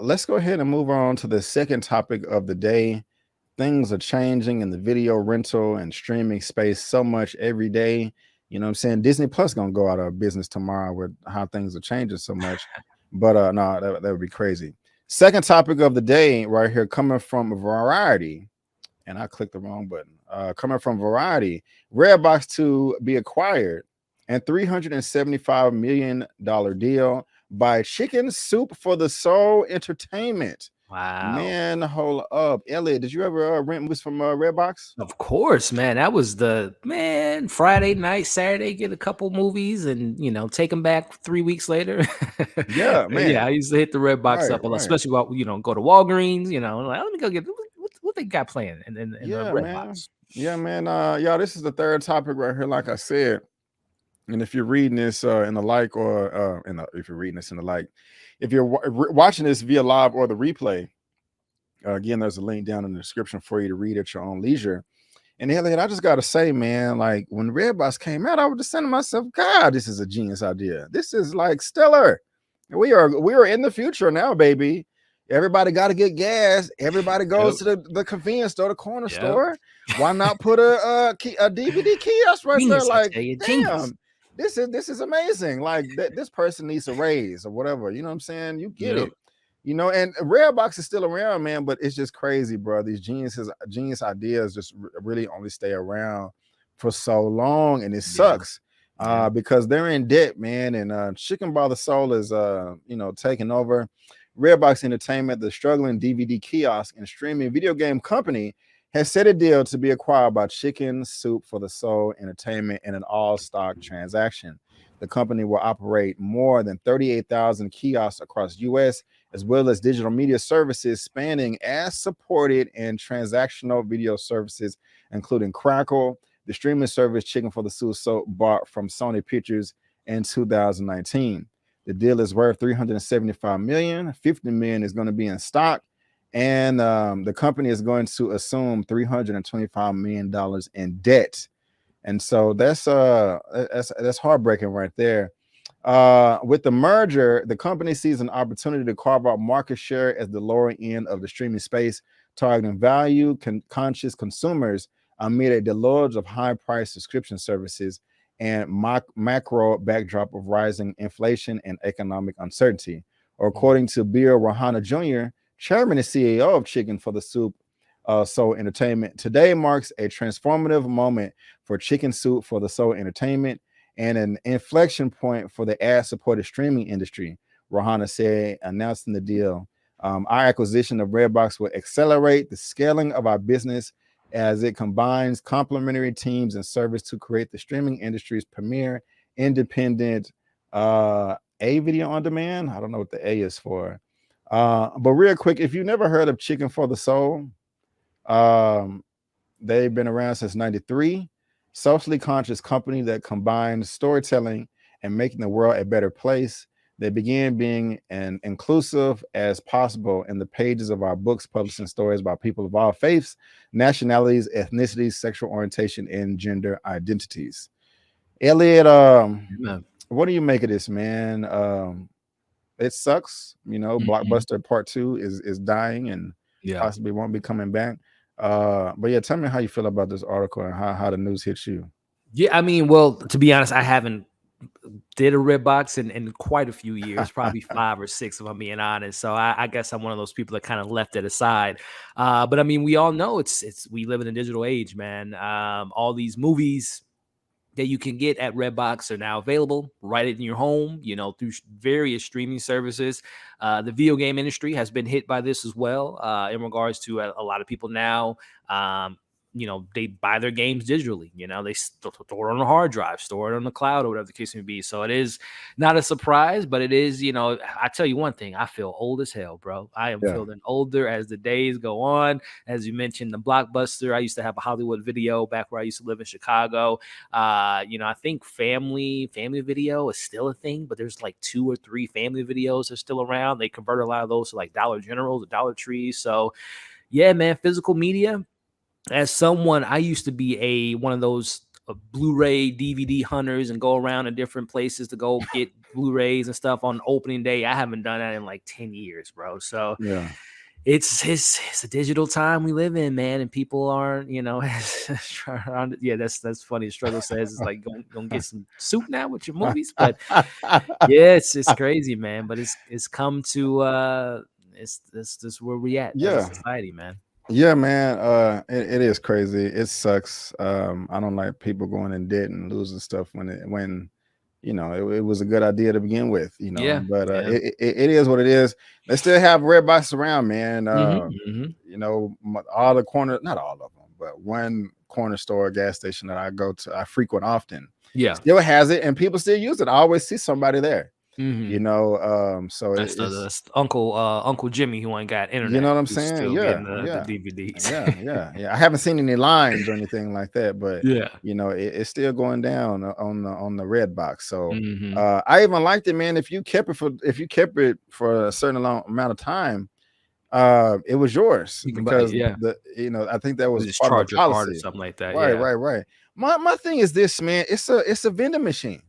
let's go ahead and move on to the second topic of the day. Things are changing in the video rental and streaming space so much every day. You know what I'm saying? Disney Plus gonna go out of business tomorrow with how things are changing so much. But no, that would be crazy. Second topic of the day, right here, coming from Variety, and I clicked the wrong button. Coming from Variety, Redbox to be acquired, and $375 million deal by Chicken Soup for the Soul Entertainment. Wow. Man, hold up. Elliot, did you ever rent movies from Redbox? Of course, man. That was the man Friday night, Saturday, get a couple movies and take them back 3 weeks later. Yeah, Yeah, I man. used to hit the Red Box Right, up a lot, right. especially while go to Walgreens, like let me go get what they got playing in the Yeah, Red man. Box. Yeah, man. Y'all, this is the third topic right here, like I said. And if you're reading this in the like, or if you're reading this in the like, if you're watching this via live or the replay, again, there's a link down in the description for you to read at your own leisure. And Elliot, I just gotta say, man, like when Redbox came out, I was just saying to myself, God, this is a genius idea. This is like stellar. We are in the future now, baby. Everybody got to get gas. Everybody goes to the convenience store, the corner Yep. store. Why not put a DVD kiosk right there? Genius, I Like, tell you, genius. damn, this is amazing. Like this person needs a raise or whatever. You know what I'm saying? You get Yep. it. And Redbox is still around, man, but it's just crazy, bro. These genius ideas just really only stay around for so long, and it sucks because they're in debt, man. And Chicken by the Soul is taking over. Redbox Entertainment, the struggling DVD kiosk and streaming video game company, has set a deal to be acquired by Chicken Soup for the Soul Entertainment in an all-stock transaction. The company will operate more than 38,000 kiosks across U.S., as well as digital media services spanning ad-supported and transactional video services, including Crackle, the streaming service Chicken for the Soul bought from Sony Pictures in 2019. The deal is worth $375 million. $50 million is going to be in stock, and the company is going to assume $325 million in debt. And so that's heartbreaking right there. With the merger, the company sees an opportunity to carve out market share at the lower end of the streaming space, targeting value-conscious consumers amid a deluge of high-priced subscription services and macro backdrop of rising inflation and economic uncertainty. According to Bill Rahana Jr., chairman and CEO of Chicken for the Soup Soul Entertainment, today marks a transformative moment for Chicken Soup for the Soul Entertainment and an inflection point for the ad-supported streaming industry, Rahana said, announcing the deal. Our acquisition of Redbox will accelerate the scaling of our business as it combines complementary teams and service to create the streaming industry's premier independent A video on demand. I don't know what the A is for. But real quick, if you've never heard of Chicken for the Soul, they've been around since 93. Socially conscious company that combines storytelling and making the world a better place. They began being as inclusive as possible in the pages of our books, publishing stories about people of all faiths, nationalities, ethnicities, sexual orientation, and gender identities. Elliot, what do you make of this, man? It sucks, Blockbuster Part 2 is dying and possibly won't be coming back. But yeah, tell me how you feel about this article and how the news hits you. Yeah, I mean, well, to be honest, I haven't did a Redbox in quite a few years, probably 5 or 6 if I'm being honest. So I guess I'm one of those people that kind of left it aside. But I mean, we all know it's we live in a digital age, man. All these movies that you can get at Redbox are now available right in your home, through various streaming services. The video game industry has been hit by this as well, in regards to a lot of people now. They buy their games digitally. They store it on a hard drive, store it on the cloud, or whatever the case may be. So it is not a surprise, but it is, I tell you one thing, I feel old as hell, bro. I am feeling older as the days go on. As you mentioned, the Blockbuster, I used to have a Hollywood Video back where I used to live in Chicago. I think family video is still a thing, but there's like 2 or 3 family videos that are still around. They convert a lot of those to like Dollar Generals or Dollar Trees. So yeah, man, physical media. As someone, I used to be one of those Blu-ray DVD hunters and go around to different places to go get Blu-rays and stuff on opening day. I haven't done that in like 10 years, bro. So yeah. It's a digital time we live in, man, and people aren't, yeah, that's funny. Struggle says it's like gonna get some soup now with your movies, but yeah, it's crazy, man. But it's come to it's where we at as a society, man. Yeah, man. It is crazy. It sucks. I don't like people going in debt and losing stuff when it was a good idea to begin with, but it is what it is. They still have Redbox around, man. All the not all of them, but one corner store, gas station that I frequent often, still has it, and people still use it. I always see somebody there. So that's Uncle Jimmy who ain't got internet. You know what I'm saying? The DVDs. Yeah. I haven't seen any lines or anything like that, but it's still going down on the Redbox. So I even liked it, man. If you kept it for a certain long amount of time, it was yours because I think that was part of the policy or something like that. Right. My thing is this, man. It's a vending machine.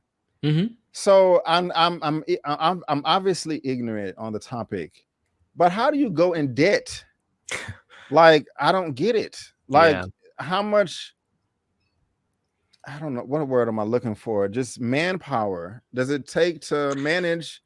So I'm obviously ignorant on the topic, but how do you go in debt? Like, I don't get it. Like, how much? I don't know, what word am I looking for? Just manpower does it take to manage?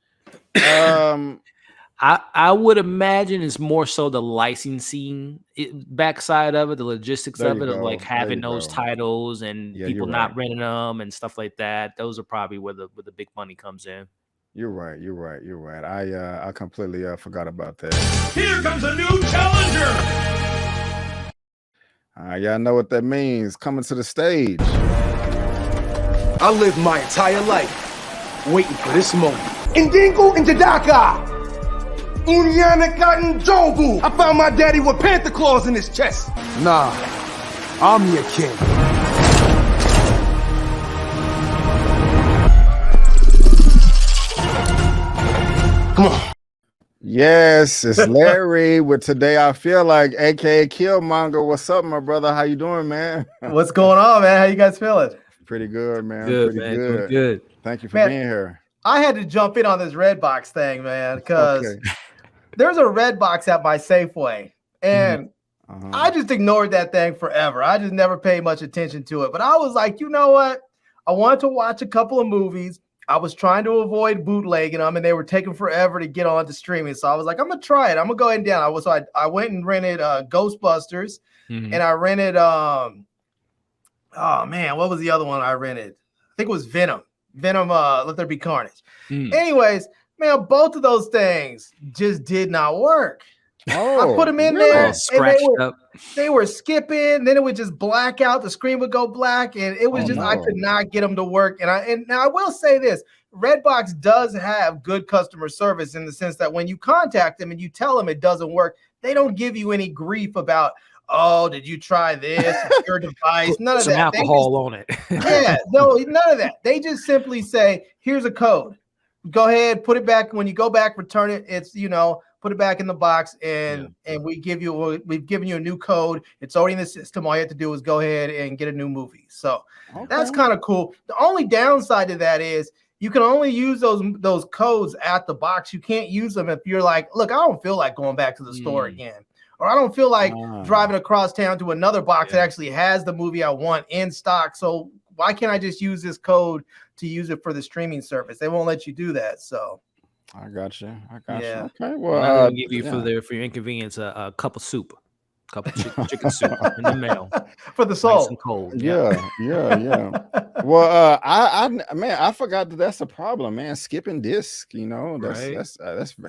I would imagine it's more so the licensing backside of it, the logistics of it, of like having those titles and people not renting them and stuff like that. Those are probably where the big money comes in. You're right. I completely forgot about that. Here comes a new challenger. Y'all know what that means. Coming to the stage. I lived my entire life waiting for this moment. Indingo Indidaka. Unyanaka Njobu. I found my daddy with panther claws in his chest. Nah, I'm your king. Come on. Yes, it's Larry with Today I Feel Like, aka Killmonger. What's up, my brother? How you doing, man? What's going on, man? How you guys feeling? Pretty good, man. Good. Thank you for being here. I had to jump in on this Redbox thing, man, because there's a Redbox at my Safeway, and I just ignored that thing forever. I just never paid much attention to it. But I was like, you know what? I wanted to watch a couple of movies. I was trying to avoid bootlegging them, and they were taking forever to get onto streaming. So I was like, I'm gonna try it. I'm gonna go ahead and down. I went and rented Ghostbusters, and I rented oh man, what was the other one I rented? I think it was Venom. Let There Be Carnage. Anyways, man, both of those things just did not work. I put them in there, and they were skipping. Then it would just black out. The screen would go black, and it was I could not get them to work. And now I will say this: Redbox does have good customer service in the sense that when you contact them and you tell them it doesn't work, they don't give you any grief about, oh, did you try this? Your device? None of Some that. alcohol on it. No, none of that. They just simply say, here's a code. Go ahead, put it back. When you go back, return it. It's, put it back in the box, and we've given you a new code. It's already in the system. All you have to do is go ahead and get a new movie. So that's kind of cool. The only downside to that is you can only use those codes at the box. You can't use them if you're like, look, I don't feel like going back to the store again. Or I don't feel like driving across town to another box that actually has the movie I want in stock. So why can't I just use this code to use it for the streaming service? They won't let you do that. So I got you. Yeah. Okay. Well, I'll give you for your inconvenience a cup of soup. Couple chicken soup in the mail for the soul. Nice and cold. Yeah. Well, I forgot that's a problem, man. Skipping disc, that's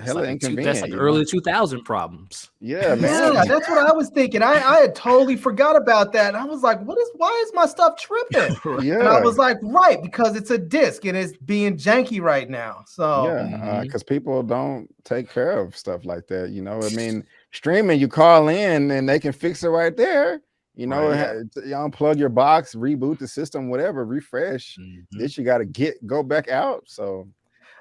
hella inconvenient. That's like early 2000 problems. Yeah, man. Yeah, that's what I was thinking. I had totally forgot about that. And I was like, why is my stuff tripping? Yeah. And I was like, right, because it's a disc and it's being janky right now. So because people don't take care of stuff like that. I mean, streaming, you call in and they can fix it right there. You unplug your box, reboot the system, whatever, refresh. This you got to go back out. So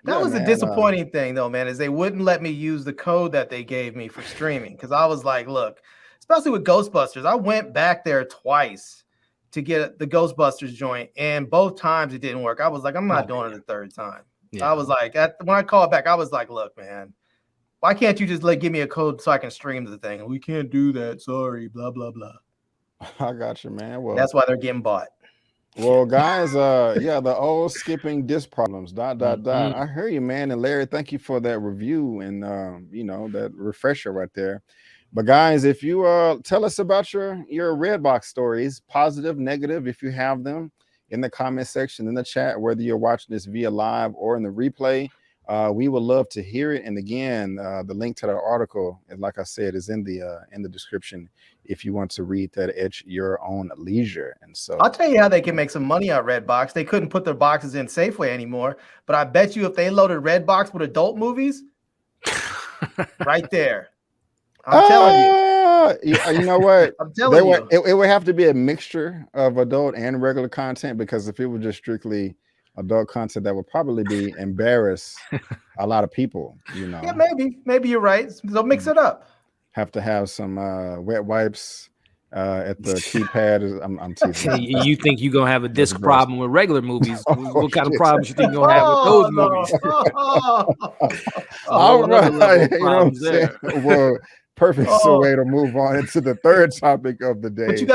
that was a disappointing thing, though, man, is they wouldn't let me use the code that they gave me for streaming, because I was like, look, especially with Ghostbusters, I went back there twice to get the Ghostbusters joint, and both times it didn't work. I was like, I'm not doing it the third time. I was like, when I called back, I was like, look, man, why can't you just give me a code so I can stream the thing? We can't do that. Sorry, blah, blah, blah. I got you, man. Well, that's why they're getting bought. Well, guys, the old skipping disc problems, ... I hear you, man. And Larry, thank you for that review and that refresher right there. But guys, if you tell us about your Redbox stories, positive, negative, if you have them, in the comment section, in the chat, whether you're watching this via live or in the replay, we would love to hear it. And again, the link to the article, and like I said, is in the description if you want to read that at your own leisure. And so I'll tell you how they can make some money on Redbox. They couldn't put their boxes in Safeway anymore, but I bet you if they loaded Redbox with adult movies, right there. I'm telling you. You know what? I'm telling you. It would have to be a mixture of adult and regular content, because if it was just strictly adult content, that would probably embarrass a lot of people, Yeah, maybe you're right. So mix it up. Have to have some wet wipes at the keypad. I'm teasing. You think you're gonna have a disc problem with regular movies? What kind of problems you think you're gonna have with those movies? All right, you know what I'm saying? Well, perfect way to move on into the third topic of the day.